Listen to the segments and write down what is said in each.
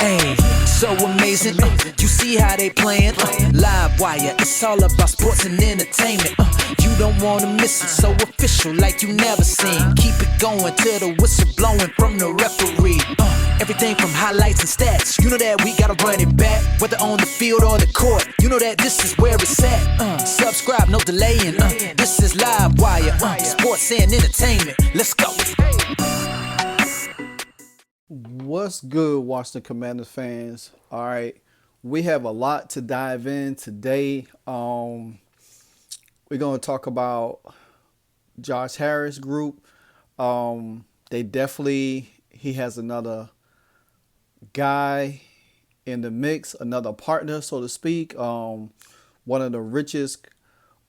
Hey, so amazing. You see how they playing? LiveWire, it's all about sports and entertainment. You don't wanna miss it, so official like you never seen. Keep it going till the whistle blowing from the referee. Everything from highlights and stats. You know that we gotta run it back, whether on the field or the court. You know that this is where it's at. Subscribe, no delaying. This is LiveWire, sports and entertainment. Let's go. What's good, Washington Commanders fans? All right, we have a lot to dive in today. We're going to talk about Josh Harris group. He has another guy in the mix, another partner, so to speak. One of the richest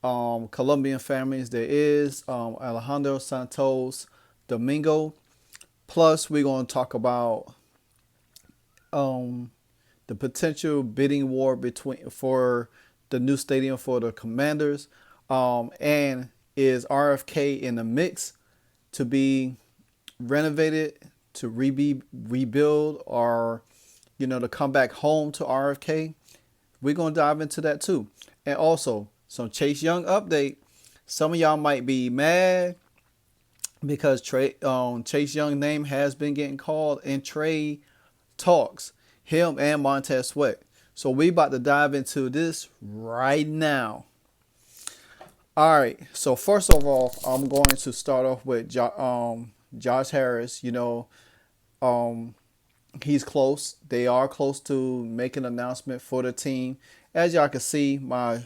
Colombian families there is, Alejandro Santos Domingo. Plus, we're going to talk about the potential bidding war for the new stadium for the Commanders. And is RFK in the mix to be renovated, to rebuild, or, to come back home to RFK? We're going to dive into that too. And also, some Chase Young update. Some of y'all might be mad because Chase Young's name has been getting called in trade talks, him and Montez Sweat. So we about to dive into this right now. All right. So first of all, I'm going to start off with Josh Harris. He's close. They are close to making an announcement for the team. As y'all can see, my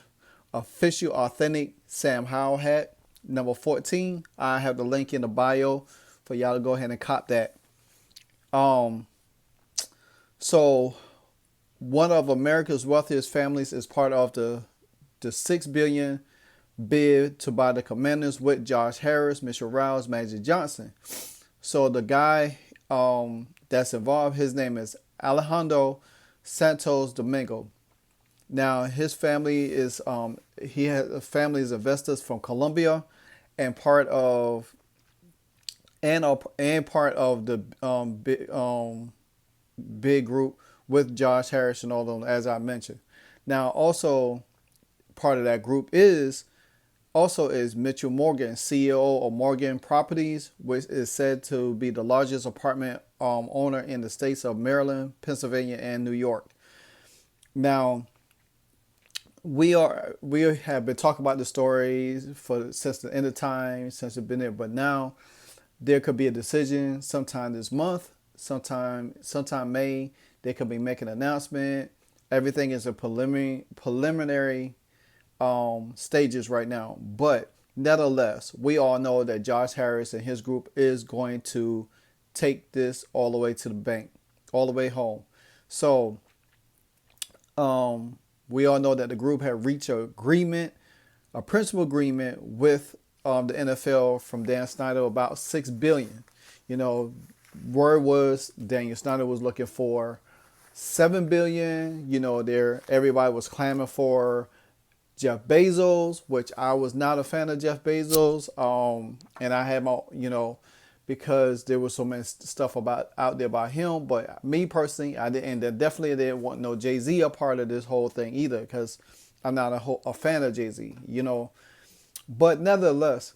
official authentic Sam Howell hat, number 14. I have the link in the bio for y'all to go ahead and cop that. So one of America's wealthiest families is part of the $6 billion bid to buy the Commanders with Josh Harris, Mitchell Rouse, Magic Johnson. So the guy that's involved, his name is Alejandro Santos Domingo. Now his family is he has a family of investors from Colombia, and part of the big group with Josh Harris and all them, as I mentioned. Now also part of that group is Mitchell Morgan, CEO of Morgan Properties, which is said to be the largest apartment owner in the states of Maryland, Pennsylvania, and New York. Now, we have been talking about the stories since the end of time, since it's been there, but now there could be a decision sometime this month, sometime May. They could be making an announcement. Everything is a preliminary stages right now, but nevertheless, we all know that Josh Harris and his group is going to take this all the way to the bank, all the way home. So we all know that the group had reached a principal agreement with the NFL from Dan Snyder about $6 billion. Word was Daniel Snyder was looking for $7 billion. Everybody was clamoring for Jeff Bezos, which I was not a fan of Jeff Bezos. And I had my, because there was so much stuff out there about him. But me personally, I definitely didn't want no Jay-Z a part of this whole thing either, because I'm not a fan of Jay-Z, But nevertheless,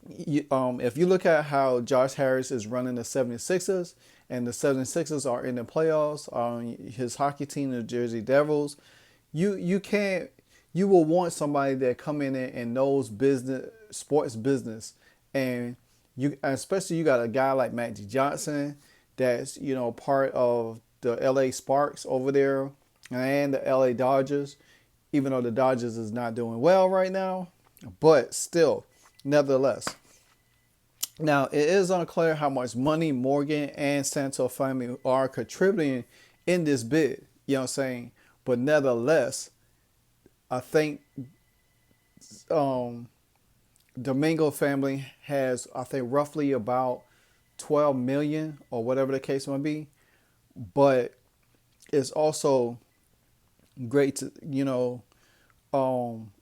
if you look at how Josh Harris is running the 76ers, and the 76ers are in the playoffs, his hockey team, the Jersey Devils, you will want somebody that come in and knows sports business, and especially you got a guy like Magic Johnson that's part of the LA Sparks over there and the LA Dodgers, even though the Dodgers is not doing well right now, but still, nevertheless. Now it is unclear how much money Morgan and Santos family are contributing in this bid. You know what I'm saying? But nevertheless, I think Domingo family has, roughly about 12 million or whatever the case might be. But it's also great to,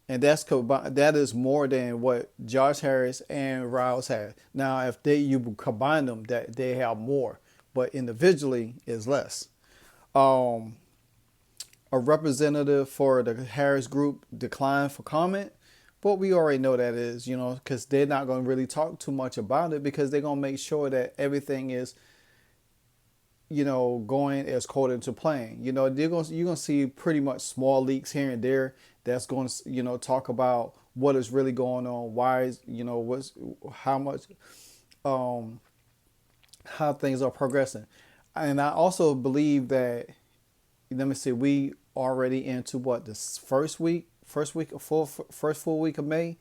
and that is more than what Josh Harris and Rouse had. Now, if you combine them, that they have more, but individually is less. Um, a representative for the Harris Group declined for comment, but we already know that is, because they're not going to really talk too much about it because they're going to make sure that everything is, going as according to plan. You're gonna see pretty much small leaks here and there that's going to, talk about what is really going on, why is, what's how much, how things are progressing. And I also believe that, let me see, we already into what, this first full week of May.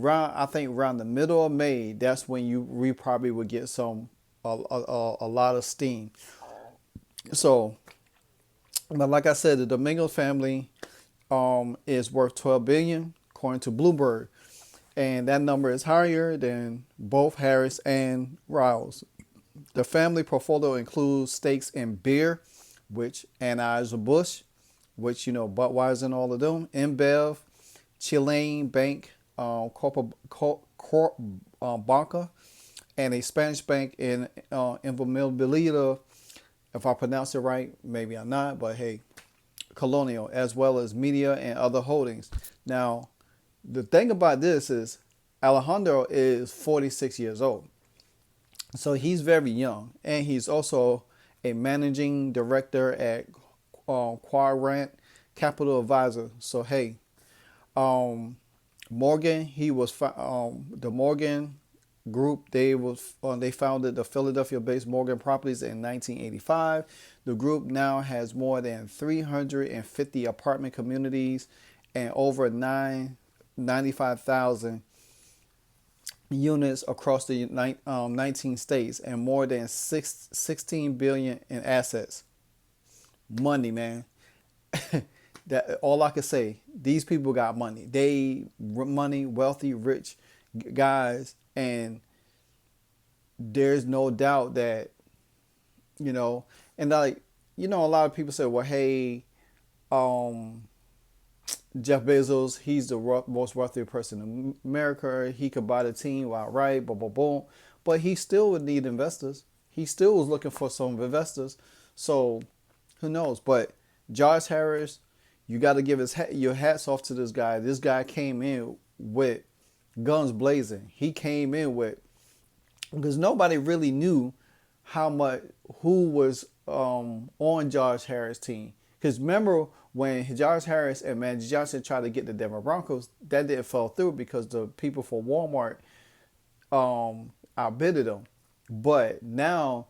I think around the middle of May, that's when we probably would get a lot of steam. So, but like I said, the Domingo family is worth 12 billion according to Bloomberg, and that number is higher than both Harris and Riles. The family portfolio includes stakes in beer, which Anheuser-Busch, which Budweiser and all of them, InBev, Chilean Bank, Banca, and a Spanish bank in Inmobiliaria. If I pronounce it right, maybe I'm not, but hey, Colonial, as well as media and other holdings. Now, the thing about this is Alejandro is 46 years old. So he's very young, and he's also a managing director at Quadrant Capital Advisor. So hey, Morgan, he was the Morgan Group. They founded the Philadelphia-based Morgan Properties in 1985. The group now has more than 350 apartment communities and over 95,000 units across the 19 states and more than 16 billion in assets. Money, man. That all I can say. These people got money. Money, wealthy, rich guys, and there's no doubt that and like a lot of people say, well, hey, Jeff Bezos, he's the most wealthy person in America. He could buy the team outright, boom, boom, boom. But he still would need investors. He still was looking for some investors. So who knows? But Josh Harris, you got to give your hats off to this guy. This guy came in with guns blazing. He came in because nobody really knew who was on Josh Harris' team. Because remember when Josh Harris and Magic Johnson tried to get the Denver Broncos, that didn't fall through because the people for Walmart outbidded them. But now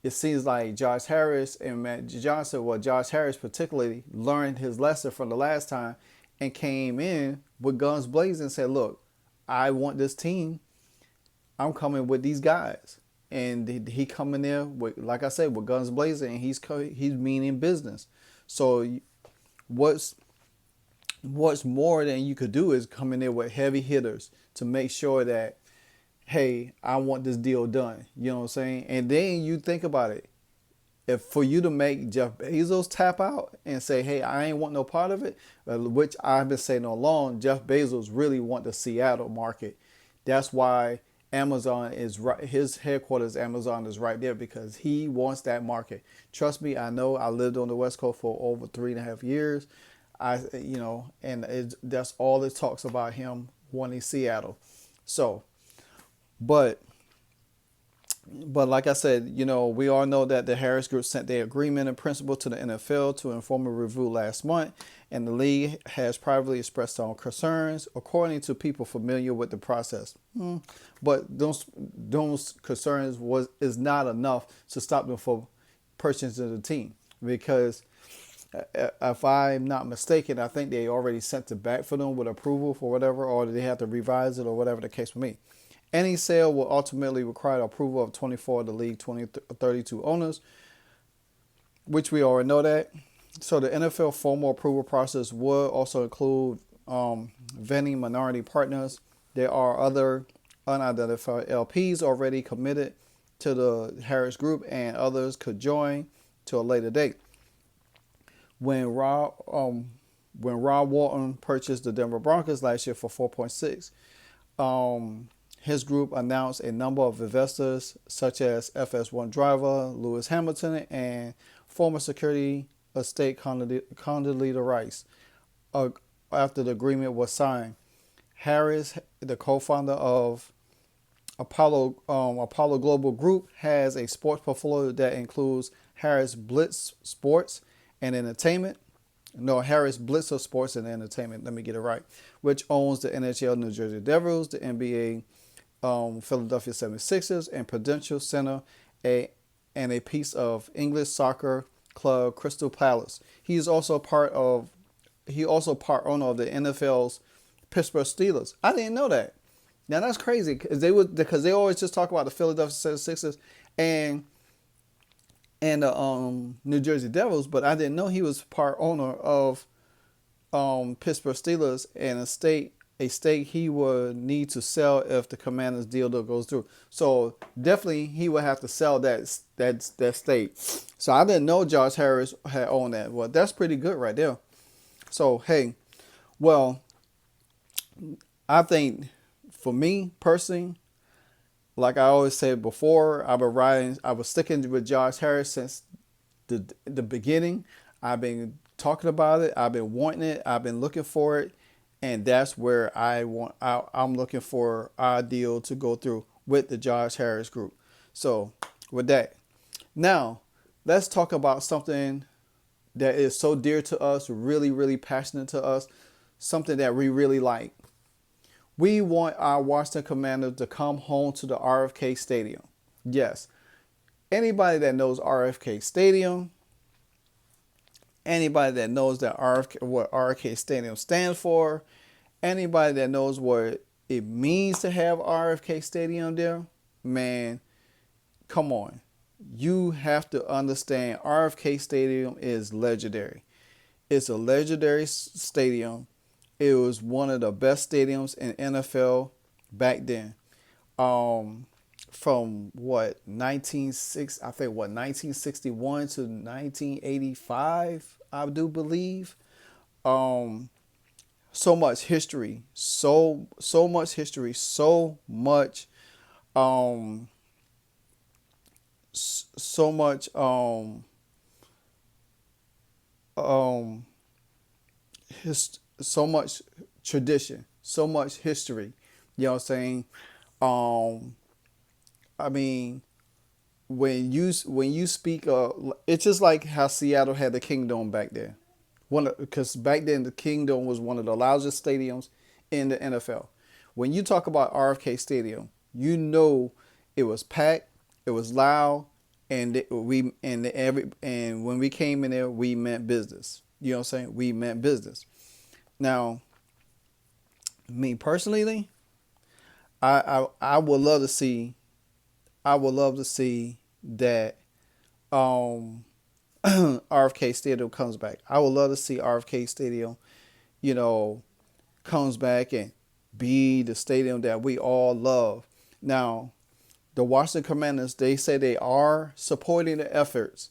it seems like Josh Harris and Magic Johnson, well, Josh Harris particularly, learned his lesson from the last time and came in with guns blazing and said, look, I want this team. I'm coming with these guys. And he coming there with, like I said, with guns blazing, and he's meaning business. So what's more than you could do is come in there with heavy hitters to make sure that, hey, I want this deal done. You know what I'm saying? And then you think about it. If for you to make Jeff Bezos tap out and say, hey, I ain't want no part of it, which I've been saying all along, Jeff Bezos really want the Seattle market. That's why Amazon is right. His headquarters, Amazon, is right there because he wants that market. Trust me, I know. I lived on the West Coast for over 3.5 years. That's all it talks about, him wanting Seattle. So, but like I said, we all know that the Harris Group sent their agreement in principle to the NFL to inform a review last month, and the league has privately expressed their own concerns, according to people familiar with the process. But those concerns is not enough to stop them from purchasing the team, because if I'm not mistaken, I think they already sent it back for them with approval for whatever, or they have to revise it or whatever the case may be. Any sale will ultimately require approval of 24 of the league 32 owners, which we already know that. So the NFL formal approval process will also include vetting minority partners. There are other unidentified LPs already committed to the Harris Group, and others could join to a later date. When Rob Walton purchased the Denver Broncos last year for 4.6, his group announced a number of investors such as FS1 driver Lewis Hamilton and former Secretary of State Condoleezza Rice, uh, after the agreement was signed. Harris, the co-founder of Apollo Global Group, has a sports portfolio that includes Harris Blitz Sports and Entertainment. No, Harris Blitzer Sports and Entertainment. Let me get it right. Which owns the NHL New Jersey Devils, the NBA Philadelphia 76ers, and Prudential Center, and a piece of English soccer club Crystal Palace. He also part owner of the NFL's Pittsburgh Steelers. I didn't know that. Now that's crazy because they always just talk about the Philadelphia 76ers and the New Jersey Devils, but I didn't know he was part owner of Pittsburgh Steelers and a stake he would need to sell if the Commanders deal goes through. So definitely he would have to sell that stake. So I didn't know Josh Harris had owned that. Well, that's pretty good right there. So hey, well, I think for me personally, like I always said before, I was sticking with Josh Harris since the beginning. I've been talking about it. I've been wanting it. I've been looking for it. And that's where I'm looking for our deal to go through with the Josh Harris group. So with that, now let's talk about something that is so dear to us, really, really passionate to us, something that we really like. We want our Washington Commanders to come home to the RFK Stadium. Yes. Anybody that knows RFK Stadium, anybody that knows what RFK Stadium stands for, anybody that knows what it means to have RFK Stadium there, man, come on. You have to understand RFK Stadium is legendary. It's a legendary stadium. It was one of the best stadiums in NFL back then. From 1961 to 1985, I do believe. So much history, so much history, so much so much tradition, so much history. You know what I'm saying? I mean, when you speak, it's just like how Seattle had the Kingdome back there. Because back then the Kingdome was one of the loudest stadiums in the NFL. When you talk about RFK Stadium, you know it was packed, it was loud, and when we came in there, we meant business. You know what I'm saying? We meant business. Now, me personally, I would love to see that RFK Stadium comes back. I would love to see RFK Stadium, comes back and be the stadium that we all love. Now, the Washington Commanders, they say they are supporting the efforts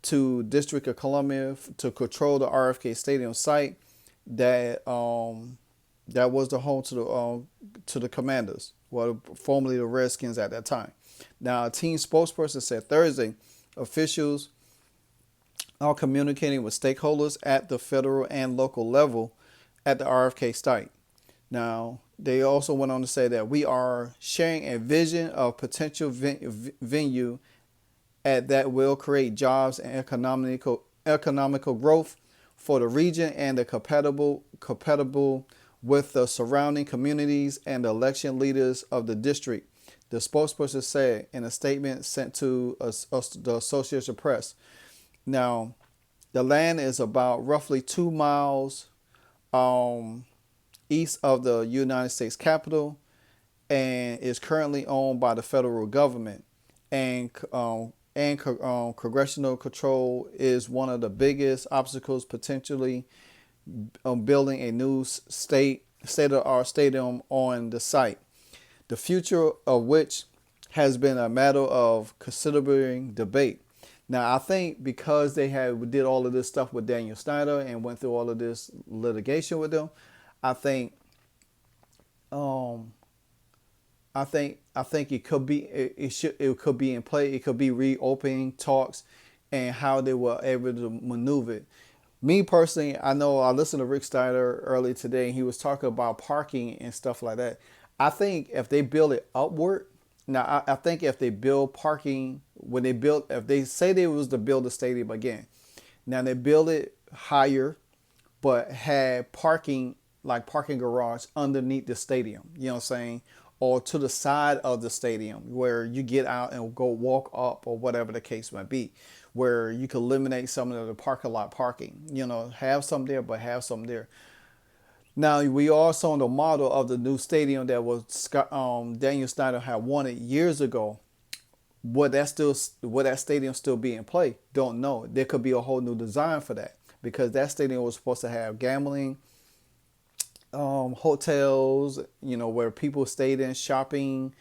to District of Columbia to control the RFK Stadium site that was the home to the Commanders, well, formerly the Redskins at that time. Now, a team spokesperson said Thursday officials are communicating with stakeholders at the federal and local level at the RFK site. Now, they also went on to say that we are sharing a vision of potential venue that will create jobs and economical growth for the region and the compatible with the surrounding communities and the election leaders of the district, the spokesperson said in a statement sent to the Associated Press. Now, the land is about roughly 2 miles east of the United States Capitol and is currently owned by the federal government. And congressional control is one of the biggest obstacles potentially building a new state-of-the-art stadium on the site, the future of which has been a matter of considerable debate. Now, I think because they did all of this stuff with Daniel Snyder and went through all of this litigation with them, I think it could be it could be in play. It could be reopening talks and how they were able to maneuver it. Me personally, I know I listened to Rick Steiner earlier today, and he was talking about parking and stuff like that. I think if they build it upward, now I think if they build parking, when they build, if they say they was to build the stadium again, now they build it higher, but had parking, like parking garage underneath the stadium, you know what I'm saying? Or to the side of the stadium where you get out and go walk up or whatever the case might be, where you can eliminate some of the parking lot parking, you know, have some there, but have some there. Now we also on the model of the new stadium that was Daniel Snyder had wanted years ago. Would that stadium still be in play? Don't know. There could be a whole new design for that because that stadium was supposed to have gambling, hotels, you know, where people stayed in, shopping,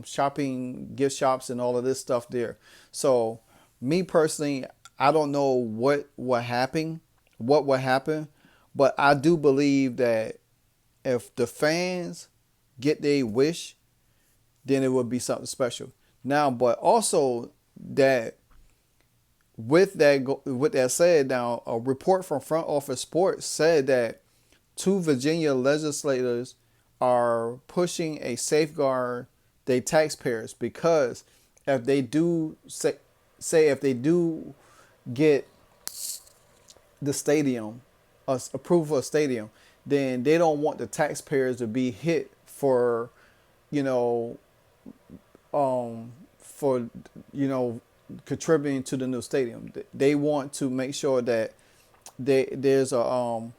shopping, gift shops, and all of this stuff there. So, me personally, I don't know what would happen, but I do believe that if the fans get their wish, then it would be something special. Now, but also that with that said, now a report from Front Office Sports said that two Virginia legislators are pushing a safeguard their taxpayers because if they do say if they do get the stadium approval of stadium, then they don't want the taxpayers to be hit for, you know, for contributing to the new stadium. They want to make sure that there's a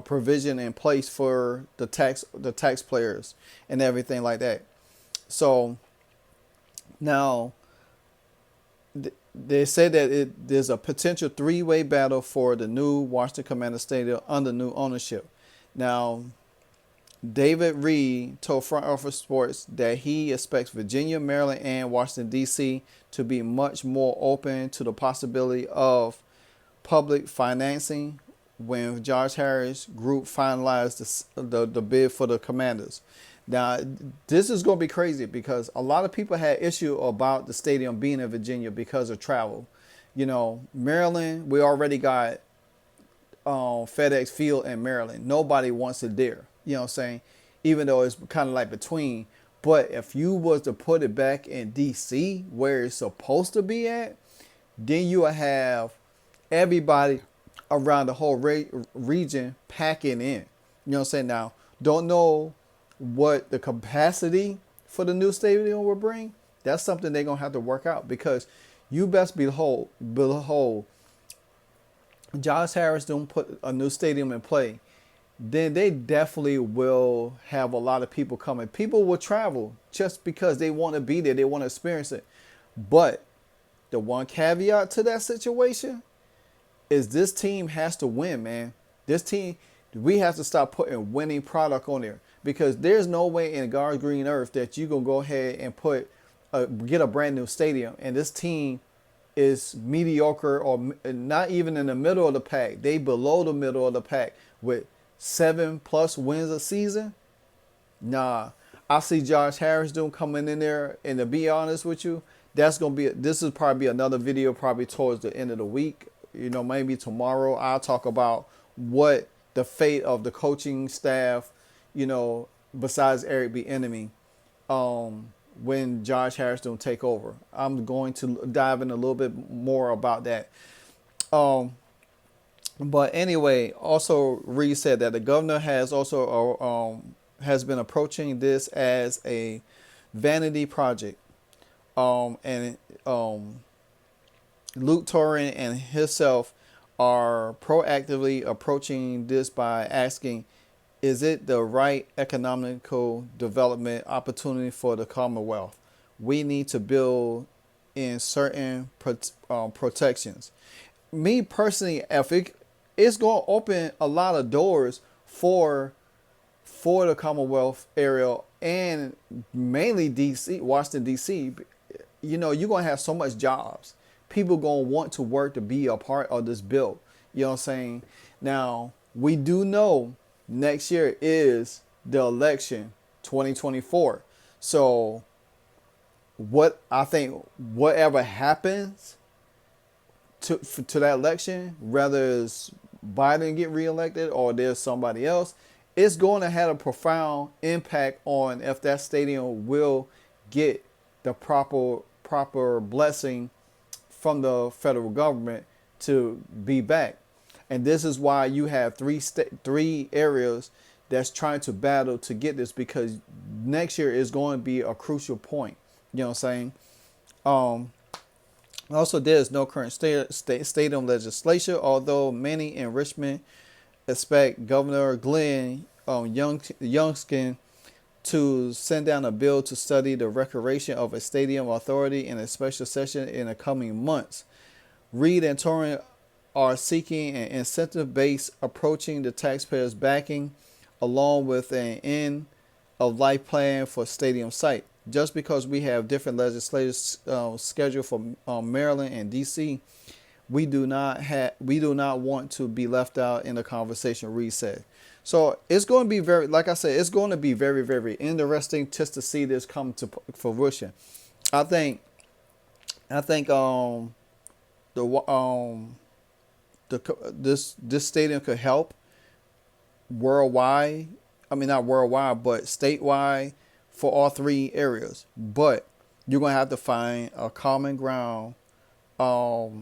provision in place for the taxpayers and everything like that. So now they said that there's a potential three-way battle for the new Washington Commander Stadium under new ownership. Now, David Reed told Front Office Sports that he expects Virginia, Maryland, and Washington, D.C. to be much more open to the possibility of public financing when Josh Harris Group finalized the bid for the Commanders. Now, this is going to be crazy because a lot of people had issue about the stadium being in Virginia because of travel. You know, Maryland, we already got FedEx Field in Maryland. Nobody wants it there. You know what I'm saying? Even though it's kind of like between. But if you was to put it back in D.C. where it's supposed to be at, then you will have everybody around the whole region packing in. You know what I'm saying? Now, don't know what the capacity for the new stadium will bring. That's something they're going to have to work out because you best behold, Josh Harris don't put a new stadium in play, then they definitely will have a lot of people coming. People will travel just because they want to be there. They want to experience it. But the one caveat to that situation is this team has to win, man. This team, we have to stop putting winning product on there because there's no way in God's green earth that you going to go ahead and get a brand new stadium and this team is mediocre or not even in the middle of the pack. They below the middle of the pack with 7+ wins a season. Nah, I see Josh Harris coming in there, and to be honest with you, this is probably another video probably towards the end of the week. You know, maybe tomorrow I'll talk about what the fate of the coaching staff, you know, besides Eric Bieniemy, when Josh Harris don't take over. I'm going to dive in a little bit more about that. But anyway, also Reed said that the governor has also has been approaching this as a vanity project. And Luke Torren and himself are proactively approaching this by asking, is it the right economical development opportunity for the Commonwealth? We need to build in certain protections. Me personally, if it's going to open a lot of doors for the Commonwealth area and mainly DC, Washington, DC. You know, you're going to have so much jobs. People going to want to work to be a part of this bill. You know what I'm saying? Now, we do know next year is the election, 2024. So what I think whatever happens to that election, whether it's Biden get reelected or there's somebody else, it's going to have a profound impact on if that stadium will get the proper blessing from the federal government to be back. And this is why you have three areas that's trying to battle to get this, because next year is going to be a crucial point. You know what I'm saying? Also, there is no current stadium legislation, although many in Richmond expect Governor Glenn Youngkin to send down a bill to study the recreation of a stadium authority in a special session in the coming months. Reed and Torrent are seeking an incentive-based approaching the taxpayers' backing, along with an end-of-life plan for stadium site. Just because we have different legislative scheduled for Maryland and D.C., we do not want to be left out in the conversation. Reed said. So it's going to be very, like I said, it's going to be very, very interesting just to see this come to fruition. I think this stadium could help worldwide. I mean, not worldwide, but statewide for all three areas. But you're going to have to find a common ground for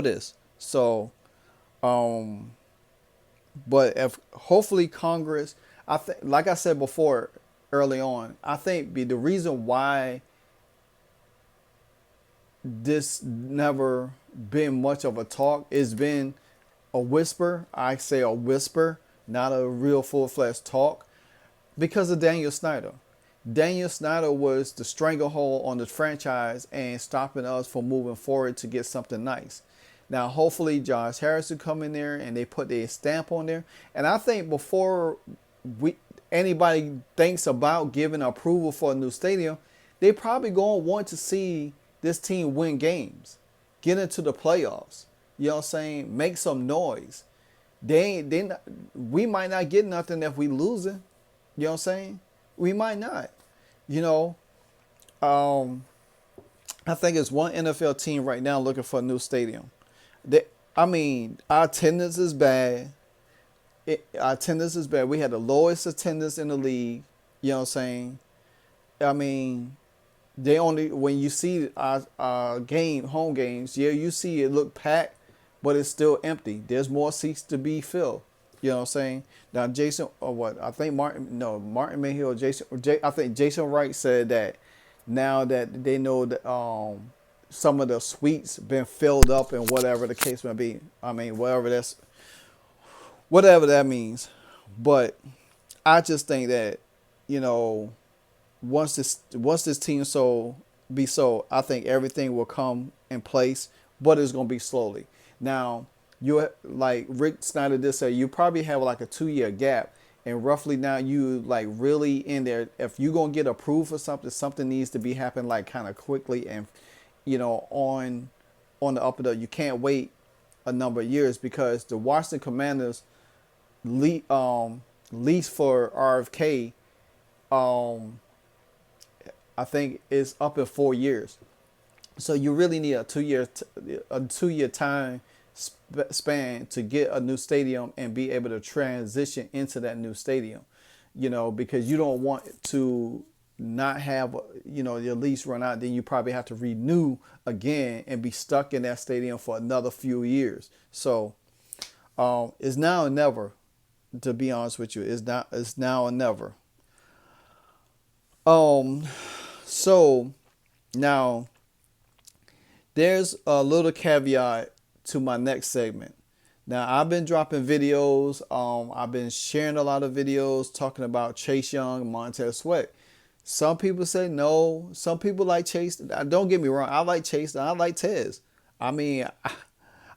this. So, but if hopefully Congress, I think, like I said before early on, I think the reason why this never been much of a talk, it's been a whisper. I say a whisper, not a real full-fledged talk, because of Daniel Snyder. Daniel Snyder was the stranglehold on the franchise and stopping us from moving forward to get something nice. Now, hopefully, Josh Harris will come in there and they put their stamp on there. And I think before anybody thinks about giving approval for a new stadium, they probably going to want to see this team win games, get into the playoffs. You know what I'm saying? Make some noise. We might not get nothing if we losing. You know what I'm saying? We might not. You know, I think it's one NFL team right now looking for a new stadium. Our attendance is bad. Our attendance is bad. We had the lowest attendance in the league. You know what I'm saying? I mean, they only, when you see our home games, yeah, you see it look packed, but it's still empty. There's more seats to be filled. You know what I'm saying? Now, Jason, or what? I think Martin Mayhew, I think Jason Wright said that now that they know that some of the suites been filled up and whatever the case may be. I mean, whatever that means. But I just think that, you know, once this team be sold, I think everything will come in place, but it's gonna be slowly. Now, you, like Rick Snyder did say, you probably have like a 2-year gap, and roughly now you like really in there. If you're gonna get approved for something needs to be happening like kind of quickly, and you know, on the up and up. You can't wait a number of years, because the Washington Commanders lease for RFK, I think is up in 4 years. So you really need a 2-year time span to get a new stadium and be able to transition into that new stadium, you know, because you don't want to not have, you know, your lease run out, then you probably have to renew again and be stuck in that stadium for another few years. So it's now or never, to be honest with you. It's now or never. So now there's a little caveat to my next segment. Now, I've been dropping videos. I've been sharing a lot of videos talking about Chase Young and Montez Sweat. Some people say no. Some people like Chase. Don't get me wrong. I like Chase and I like Tez. I mean,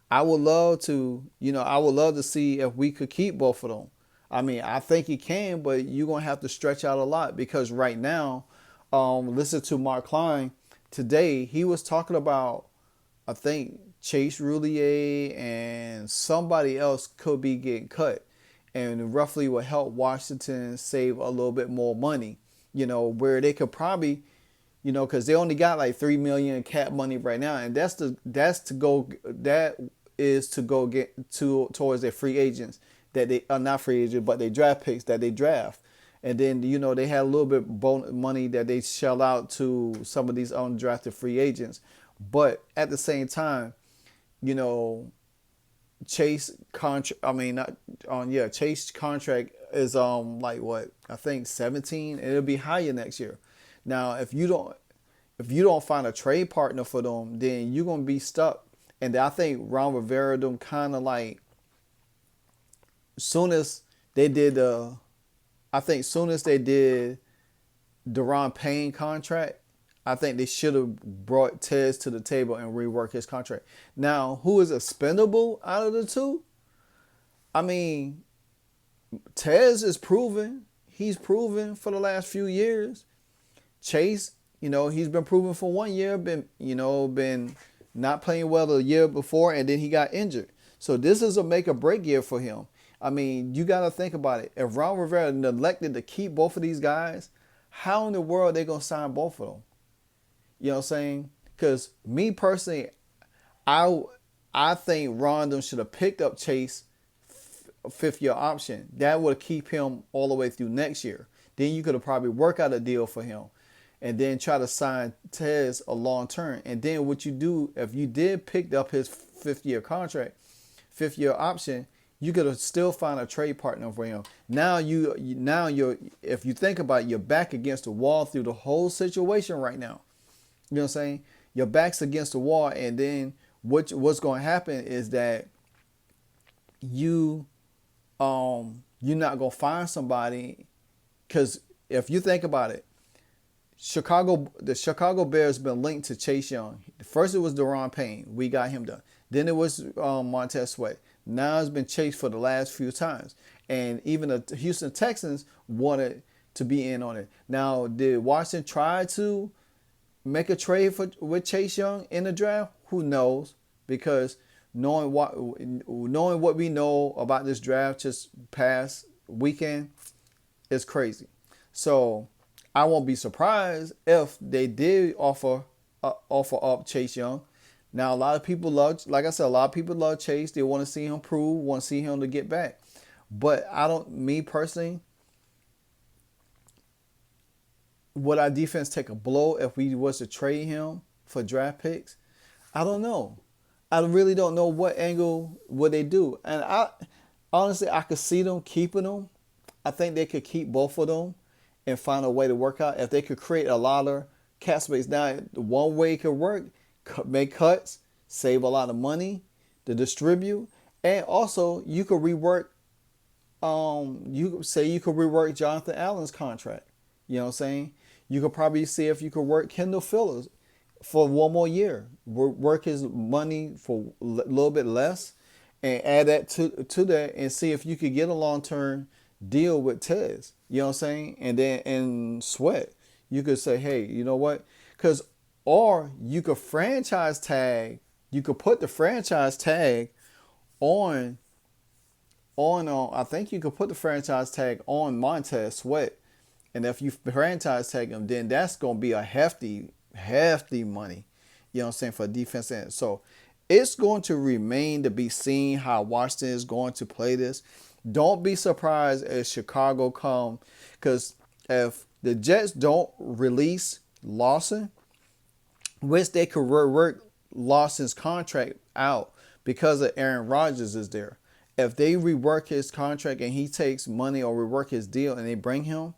I would love to, I would love to see if we could keep both of them. I mean, I think he can, but you're going to have to stretch out a lot, because right now, listen to Mark Klein today. He was talking about, I think, Chase Roulier and somebody else could be getting cut, and roughly will help Washington save a little bit more money. where they could probably, because they only got like 3 million cap money right now, and that is to go get towards their free agents that they are not free agents, but they draft picks that they draft. And then, they had a little bit money that they shell out to some of these undrafted free agents. But at the same time, Chase contract, Chase contract is like what? I think 17, and it'll be higher next year. Now, if you don't find a trade partner for them, then you're gonna be stuck. And I think Ron Rivera them kind of like, soon as they did Deron Payne contract, I think they should have brought Tez to the table and rework his contract. Now, who is expendable out of the two? I mean, Tez is proven. He's proven for the last few years. Chase, he's been proven for 1 year, been not playing well the year before, and then he got injured. So this is a make or break year for him. I mean, you got to think about it. If Ron Rivera neglected to keep both of these guys, how in the world are they going to sign both of them? You know what I'm saying? Because me personally, I think Ron should have picked up Chase fifth-year option. That would keep him all the way through next year. Then you could have probably worked out a deal for him and then try to sign Tez a long term. And then what you do, if you did pick up his fifth-year fifth-year option, you could have still found a trade partner for him. Now you're if you think about it, you're back against the wall through the whole situation right now. You know what I'm saying? Your back's against the wall, and then what's going to happen is that you're not going to find somebody, because if you think about it, the Chicago Bears been linked to Chase Young. First it was Deron Payne. We got him done. Then it was Montez Sweat. Now it's been Chase for the last few times. And even the Houston Texans wanted to be in on it. Now, did Washington try to make a trade with Chase Young in the draft? Who knows? Because knowing what we know about this draft just past weekend is crazy. So I won't be surprised if they did offer up Chase Young. Now, a lot of people love Chase. They want to see him prove, want to see him to get back. But me personally, would our defense take a blow if we was to trade him for draft picks? I don't know. I really don't know what angle would they do. And I could see them keeping them. I think they could keep both of them and find a way to work out. If they could create a lot of cap space. Now, one way it could work, make cuts, save a lot of money to distribute. And also, you could rework, you could rework Jonathan Allen's contract. You know what I'm saying? You could probably see if you could work Kendall Fuller for 1 more year. Work his money for a little bit less and add that to that and see if you could get a long-term deal with Tez. You know what I'm saying? And then in Sweat, you could say, hey, you know what? Or you could franchise tag. You could put the franchise tag on I think you could put the franchise tag on Montez Sweat. And if you franchise tag him, then that's going to be a hefty money, you know what I'm saying, for defense end. So it's going to remain to be seen how Washington is going to play this. Don't be surprised if Chicago come, because if the Jets don't release Lawson, which they could work Lawson's contract out because of Aaron Rodgers is there. If they rework his contract and he takes money or rework his deal and they bring him,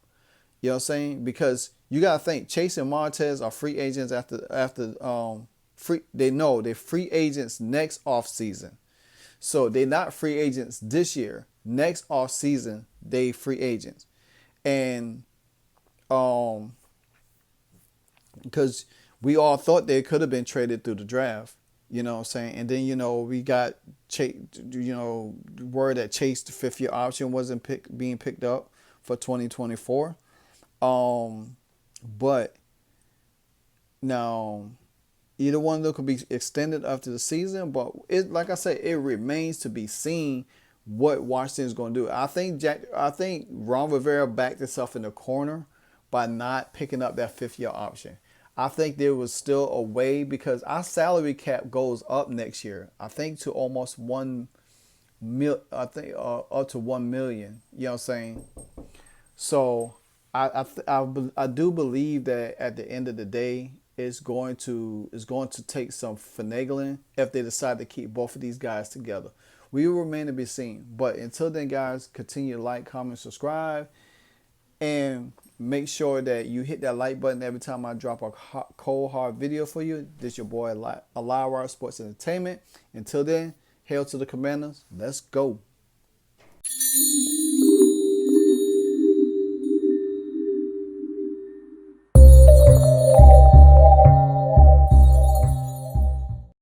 you know what I'm saying? Because you got to think, Chase and Montez are free agents they're free agents next offseason. So they're not free agents this year. Next offseason, they free agents. And because we all thought they could have been traded through the draft, you know what I'm saying? And then, we got word that Chase, the 5th-year option, wasn't being picked up for 2024. But now either one of them could be extended after the season, but like I said, it remains to be seen what Washington is going to do. I think Ron Rivera backed himself in the corner by not picking up that 5th-year option. I think there was still a way because our salary cap goes up next year. I think to almost 1 mil. I think up to 1 million. You know what I'm saying? So I do believe that at the end of the day, it's going to take some finagling if they decide to keep both of these guys together. We will remain to be seen. But until then, guys, continue to like, comment, subscribe, and make sure that you hit that like button every time I drop a cold hard video for you. This your boy LiveWire Sports Entertainment. Until then, hail to the Commanders. Let's go.